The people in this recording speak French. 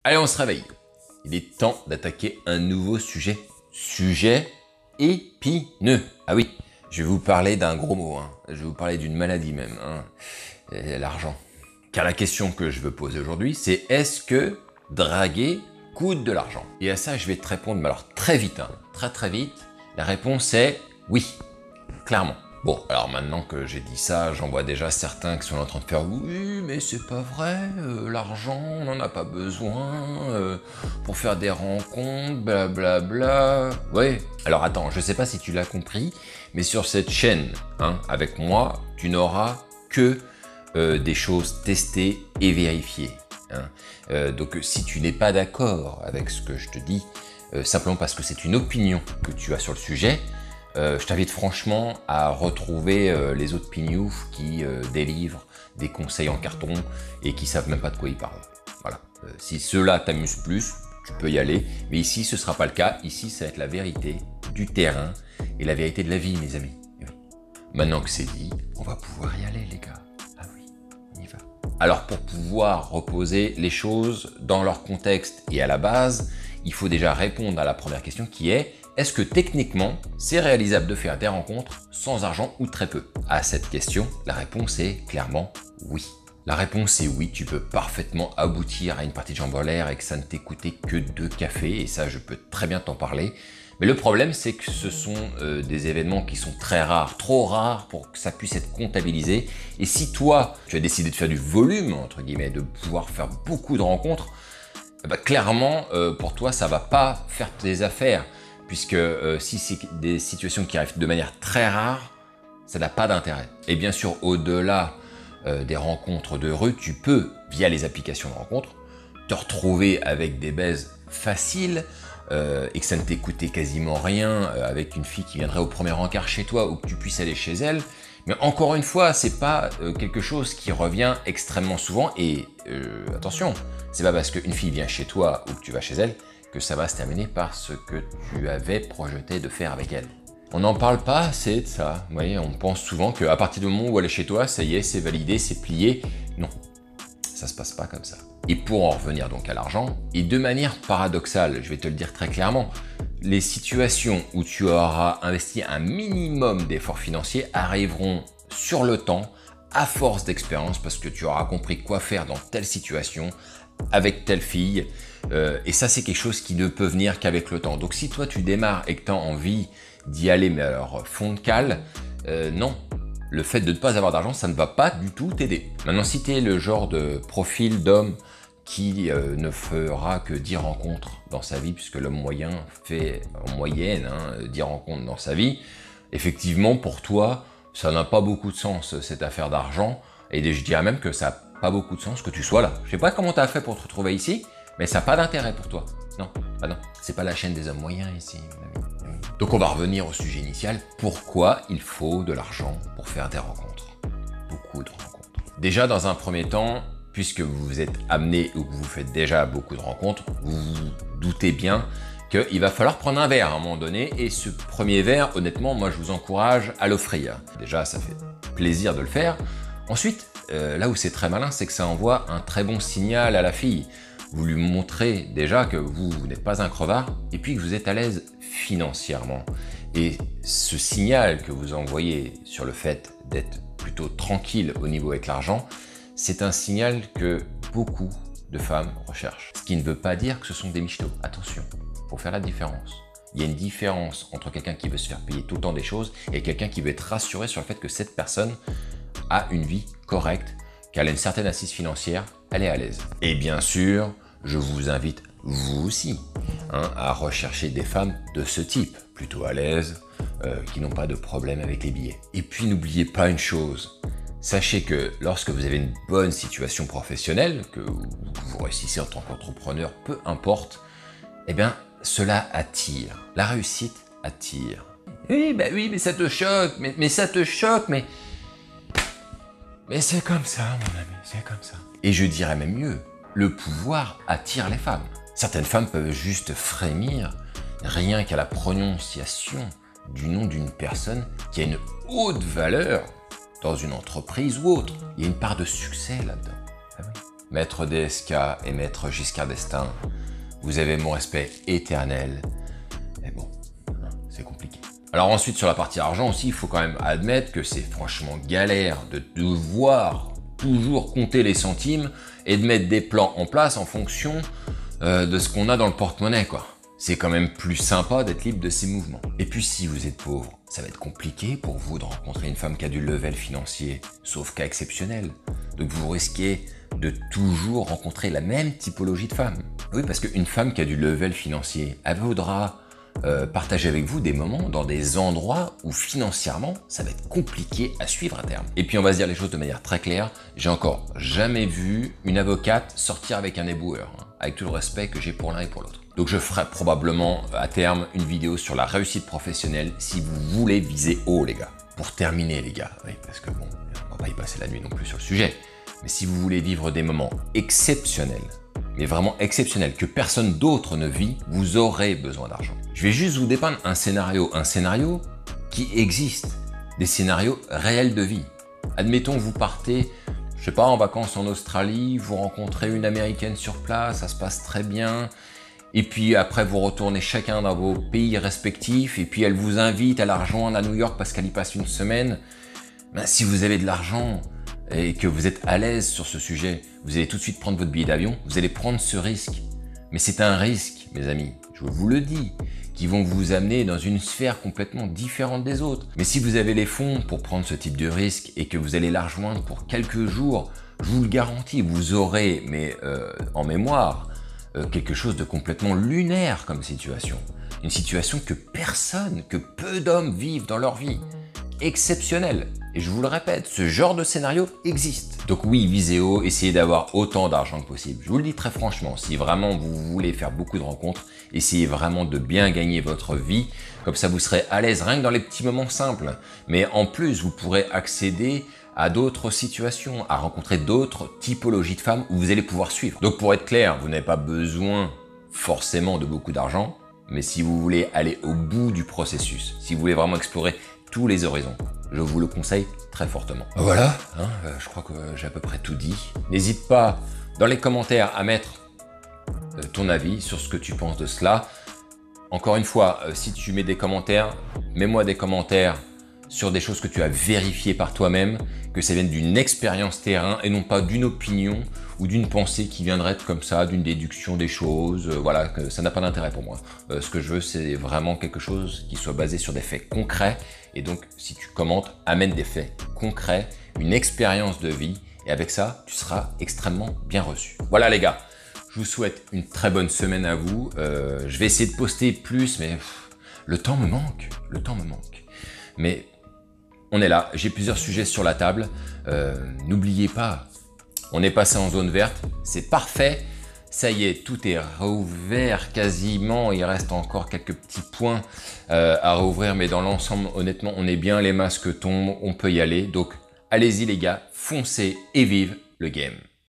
Allez, on se réveille. Il est temps d'attaquer un nouveau sujet. Sujet épineux. Ah oui, je vais vous parler d'un gros mot. Je vais vous parler d'une maladie même. L'argent. Car la question que je veux poser aujourd'hui, c'est est-ce que draguer coûte de l'argent? Et à ça, je vais te répondre, mais alors très vite, très vite. La réponse est oui, clairement. Bon, alors maintenant que j'ai dit ça, j'en vois déjà certains qui sont en train de faire « Oui, mais c'est pas vrai, l'argent, on n'en a pas besoin, pour faire des rencontres, blablabla... » Ouais, alors attends, je sais pas si tu l'as compris, mais sur cette chaîne, avec moi, tu n'auras que des choses testées et vérifiées. Donc si tu n'es pas d'accord avec ce que je te dis, simplement parce que c'est une opinion que tu as sur le sujet, je t'invite franchement à retrouver les autres pignoufs qui délivrent des conseils en carton et qui savent même pas de quoi ils parlent. Voilà. Si ceux-là t'amusent plus, tu peux y aller. Mais ici, ce sera pas le cas. Ici, ça va être la vérité du terrain et la vérité de la vie, mes amis. Et oui. Maintenant que c'est dit, on va pouvoir y aller, les gars. Ah oui, on y va. Alors, pour pouvoir reposer les choses dans leur contexte et à la base, il faut déjà répondre à la première question qui est: est-ce que techniquement, c'est réalisable de faire des rencontres sans argent ou très peu? À cette question, la réponse est clairement oui. La réponse est oui, tu peux parfaitement aboutir à une partie de jambes en l'air et que ça ne t'ait coûté que 2 cafés, et ça, je peux très bien t'en parler. Mais le problème, c'est que ce sont des événements qui sont très rares, trop rares pour que ça puisse être comptabilisé. Et si toi, tu as décidé de faire du volume, entre guillemets, de pouvoir faire beaucoup de rencontres, clairement, pour toi, ça va pas faire tes affaires. Puisque si c'est des situations qui arrivent de manière très rare, ça n'a pas d'intérêt. Et bien sûr, au-delà des rencontres de rue, tu peux, via les applications de rencontres, te retrouver avec des baises faciles et que ça ne t'ait coûté quasiment rien avec une fille qui viendrait au premier encart chez toi ou que tu puisses aller chez elle. Mais encore une fois, c'est pas quelque chose qui revient extrêmement souvent. Et attention, c'est pas parce qu'une fille vient chez toi ou que tu vas chez elle que ça va se terminer par ce que tu avais projeté de faire avec elle. On n'en parle pas assez de ça. Vous voyez, on pense souvent qu'à partir du moment où elle est chez toi, ça y est, c'est validé, c'est plié. Non, ça se passe pas comme ça. Et pour en revenir donc à l'argent, et de manière paradoxale, je vais te le dire très clairement, les situations où tu auras investi un minimum d'efforts financiers arriveront sur le temps, à force d'expérience, parce que tu auras compris quoi faire dans telle situation, avec telle fille, et ça c'est quelque chose qui ne peut venir qu'avec le temps. Donc si toi tu démarres et que tu as envie d'y aller, mais alors fond de cale, non. Le fait de ne pas avoir d'argent, ça ne va pas du tout t'aider. Maintenant, si tu es le genre de profil d'homme qui ne fera que 10 rencontres dans sa vie, puisque l'homme moyen fait en moyenne 10 rencontres dans sa vie, effectivement pour toi, ça n'a pas beaucoup de sens cette affaire d'argent, et je dirais même que ça n'a pas beaucoup de sens que tu sois là. Je sais pas comment tu as fait pour te retrouver ici, mais ça n'a pas d'intérêt pour toi. Non, non, c'est pas la chaîne des hommes moyens ici, mon ami. Donc on va revenir au sujet initial. Pourquoi il faut de l'argent pour faire des rencontres? Beaucoup de rencontres. Déjà, dans un premier temps, puisque vous vous êtes amené ou que vous faites déjà beaucoup de rencontres, vous vous doutez bien qu'il va falloir prendre un verre à un moment donné, et ce premier verre, honnêtement, moi je vous encourage à l'offrir. Déjà, ça fait plaisir de le faire. Ensuite, là où c'est très malin, c'est que ça envoie un très bon signal à la fille. Vous lui montrez déjà que vous n'êtes pas un crevard et puis que vous êtes à l'aise financièrement. Et ce signal que vous envoyez sur le fait d'être plutôt tranquille au niveau avec l'argent, c'est un signal que beaucoup de femmes recherchent. Ce qui ne veut pas dire que ce sont des michetots. Attention, il faut faire la différence. Il y a une différence entre quelqu'un qui veut se faire payer tout le temps des choses et quelqu'un qui veut être rassuré sur le fait que cette personne a une vie correcte, qu'elle a une certaine assise financière, elle est à l'aise. Et bien sûr, je vous invite, vous aussi, à rechercher des femmes de ce type, plutôt à l'aise, qui n'ont pas de problème avec les billets. Et puis n'oubliez pas une chose, sachez que lorsque vous avez une bonne situation professionnelle, que vous réussissez en tant qu'entrepreneur, peu importe, eh bien cela attire. La réussite attire. Oui, mais ça te choque, mais ça te choque, mais c'est comme ça, mon ami, c'est comme ça. Et je dirais même mieux, le pouvoir attire les femmes. Certaines femmes peuvent juste frémir rien qu'à la prononciation du nom d'une personne qui a une haute valeur dans une entreprise ou autre. Il y a une part de succès là-dedans. Ah oui. Maître DSK et Maître Giscard d'Estaing, vous avez mon respect éternel. Mais bon, c'est compliqué. Alors ensuite, sur la partie argent aussi, il faut quand même admettre que c'est franchement galère de devoir toujours compter les centimes et de mettre des plans en place en fonction de ce qu'on a dans le porte-monnaie, quoi. C'est quand même plus sympa d'être libre de ses mouvements. Et puis si vous êtes pauvre, ça va être compliqué pour vous de rencontrer une femme qui a du level financier, sauf cas exceptionnel. Donc vous risquez de toujours rencontrer la même typologie de femme. Oui, parce qu'une femme qui a du level financier, elle voudra partager avec vous des moments dans des endroits où financièrement ça va être compliqué à suivre à terme. Et puis on va se dire les choses de manière très claire, j'ai encore jamais vu une avocate sortir avec un éboueur, hein, avec tout le respect que j'ai pour l'un et pour l'autre. Donc je ferai probablement à terme une vidéo sur la réussite professionnelle si vous voulez viser haut les gars. Pour terminer les gars, oui, parce que bon, on va pas y passer la nuit non plus sur le sujet, mais si vous voulez vivre des moments exceptionnels, mais vraiment exceptionnel, que personne d'autre ne vit, vous aurez besoin d'argent. Je vais juste vous dépeindre un scénario qui existe, des scénarios réels de vie. Admettons, vous partez, je sais pas, en vacances en Australie, vous rencontrez une Américaine sur place, ça se passe très bien, et puis après vous retournez chacun dans vos pays respectifs, et puis elle vous invite à la rejoindre à New York parce qu'elle y passe une semaine. Ben, si vous avez de l'argent, et que vous êtes à l'aise sur ce sujet, vous allez tout de suite prendre votre billet d'avion, vous allez prendre ce risque. Mais c'est un risque, mes amis, je vous le dis, qui vont vous amener dans une sphère complètement différente des autres. Mais si vous avez les fonds pour prendre ce type de risque et que vous allez la rejoindre pour quelques jours, je vous le garantis, vous aurez, mais en mémoire, quelque chose de complètement lunaire comme situation. Une situation que personne, que peu d'hommes vivent dans leur vie. Exceptionnel. Et je vous le répète, ce genre de scénario existe. Donc oui, visez haut, essayez d'avoir autant d'argent que possible. Je vous le dis très franchement, si vraiment vous voulez faire beaucoup de rencontres, essayez vraiment de bien gagner votre vie. Comme ça, vous serez à l'aise rien que dans les petits moments simples. Mais en plus, vous pourrez accéder à d'autres situations, à rencontrer d'autres typologies de femmes où vous allez pouvoir suivre. Donc pour être clair, vous n'avez pas besoin forcément de beaucoup d'argent, mais si vous voulez aller au bout du processus, si vous voulez vraiment explorer tous les horizons, je vous le conseille très fortement. Voilà, hein, je crois que j'ai à peu près tout dit. N'hésite pas dans les commentaires à mettre ton avis sur ce que tu penses de cela. Encore une fois, si tu mets des commentaires, mets-moi des commentaires sur des choses que tu as vérifiées par toi-même, que ça vienne d'une expérience terrain et non pas d'une opinion ou d'une pensée qui viendrait comme ça, d'une déduction des choses. Voilà, que ça n'a pas d'intérêt pour moi. Ce que je veux, c'est vraiment quelque chose qui soit basé sur des faits concrets. Et donc, si tu commentes, amène des faits concrets, une expérience de vie. Et avec ça, tu seras extrêmement bien reçu. Voilà les gars, je vous souhaite une très bonne semaine à vous. Je vais essayer de poster plus, mais le temps me manque. Le temps me manque. Mais on est là, j'ai plusieurs sujets sur la table. N'oubliez pas, on est passé en zone verte, c'est parfait. Ça y est, tout est rouvert quasiment. Il reste encore quelques petits points à rouvrir, mais dans l'ensemble, honnêtement, on est bien. Les masques tombent, on peut y aller. Donc, allez-y les gars, foncez et vive le game.